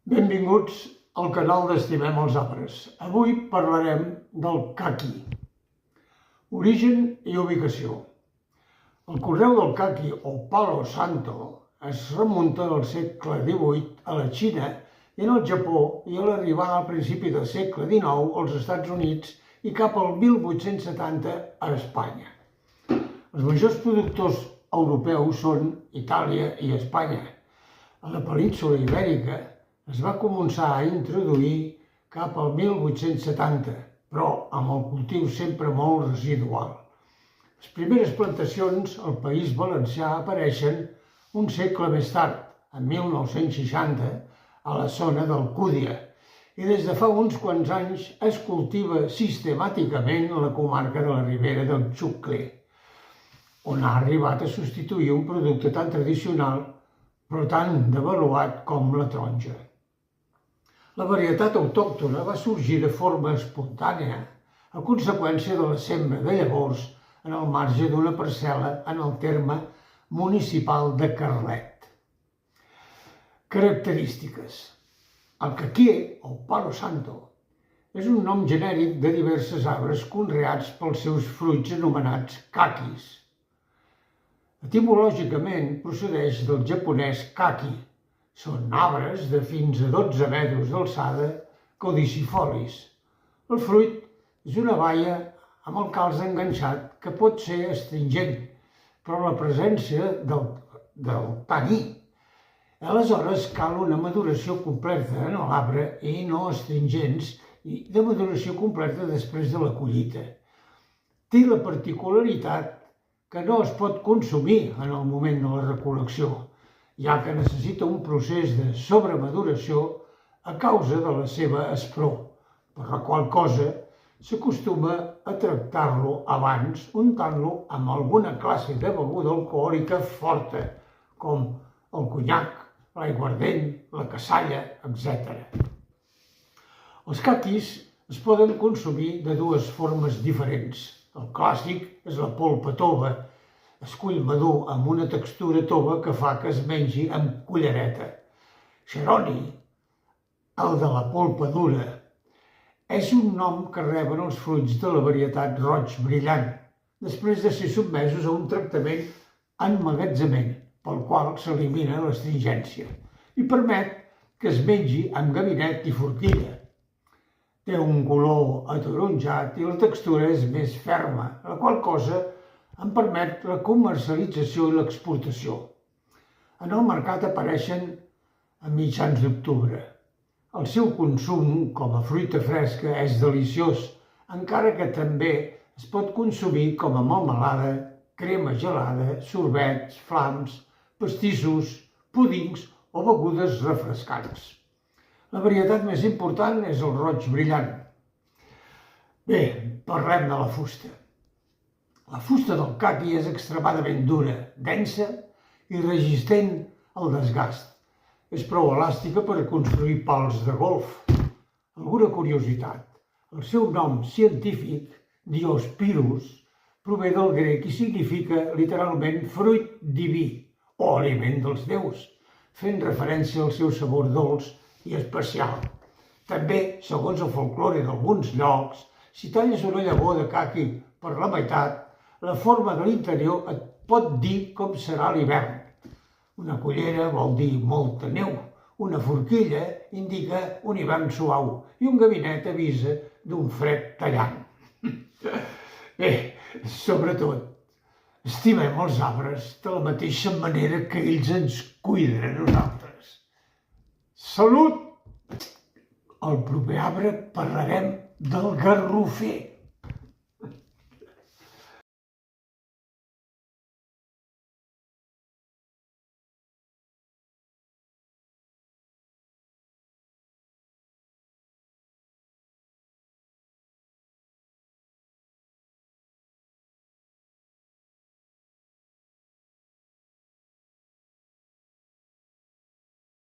Benvinguts al canal d'Estimem els Arbres. Avui parlarem del caqui. Origen i ubicació. El conreu del caqui o palo santo es remunta al segle XVIII a la Xina i al Japó i a l'arribada al principi del segle XIX als Estats Units i cap al 1870 a Espanya. Els majors productors europeus són Itàlia i Espanya. A la península Ibèrica es va començar a introduir cap al 1870, però amb el cultiu sempre molt residual. Les primeres plantacions al País Valencià apareixen un segle més tard, en 1960, a la zona d'Alcúdia, i des de fa uns quants anys es cultiva sistemàticament a la comarca de la Ribera del Xuclé, on ha arribat a substituir un producte tan tradicional però tan devaluat com la taronja. La varietat autòctona va sorgir de forma espontània a conseqüència de la sembra de llavors en el marge d'una parcel·la en el terme municipal de Carlet. Característiques. El caquier, o palo santo, és un nom genèric de diversos arbres conreats pels seus fruits anomenats caquis. Etimològicament procedeix del japonès kaki. Són arbres de fins a 12 metres d'alçada caudicifolis. El fruit és una baia amb el calç enganxat que pot ser astringent, però la presència del taní. Aleshores cal una maduració completa en l'arbre i no astringents i de maduració completa després de la collita. Té la particularitat que no es pot consumir en el moment de la recol·lecció, ja que necessita un procés de sobremaduració a causa de la seva aspror, per la qual cosa s'acostuma a tractar-lo abans untant-lo amb alguna classe de beguda alcohòlica forta, com el conyac, l'aiguardent, la cassalla, etc. Els caquis es poden consumir de dues formes diferents. El clàssic és la polpa tova, escull madur amb una textura tova que fa que es mengi amb cullereta. Xeroni, el de la polpa dura, és un nom que reben els fruits de la varietat roig brillant, després de ser sotmesos a un tractament emmagatzemament, pel qual s'elimina l'astringència i permet que es mengi amb gabinet i forquilla. Té un color ataronjat i la textura és més ferma, la qual cosa en permet la comercialització i l'exportació. En el mercat apareixen a mitjans d'octubre. El seu consum com a fruita fresca és deliciós, encara que també es pot consumir com a melmelada, crema gelada, sorbets, flams, pastissos, púdings o begudes refrescants. La varietat més important és el roig brillant. Bé, parlem de la fusta. La fusta del caqui és extremadament dura, densa i resistent al desgast. És prou elàstica per construir pals de golf. Alguna curiositat. El seu nom científic, Diospyros, prové del grec i significa literalment fruit diví o aliment dels déus, fent referència al seu sabor dolç i especial. També, segons el folklore d'alguns llocs, si talles una llavor de caqui per la meitat, la forma de l'interior et pot dir com serà l'hivern. Una cullera vol dir molta neu, una forquilla indica un hivern suau i un gabinet avisa d'un fred tallant. Bé, sobretot, estimem els arbres de la mateixa manera que ells ens cuiden a nosaltres. Salut! Al proper arbre parlarem del garrofer.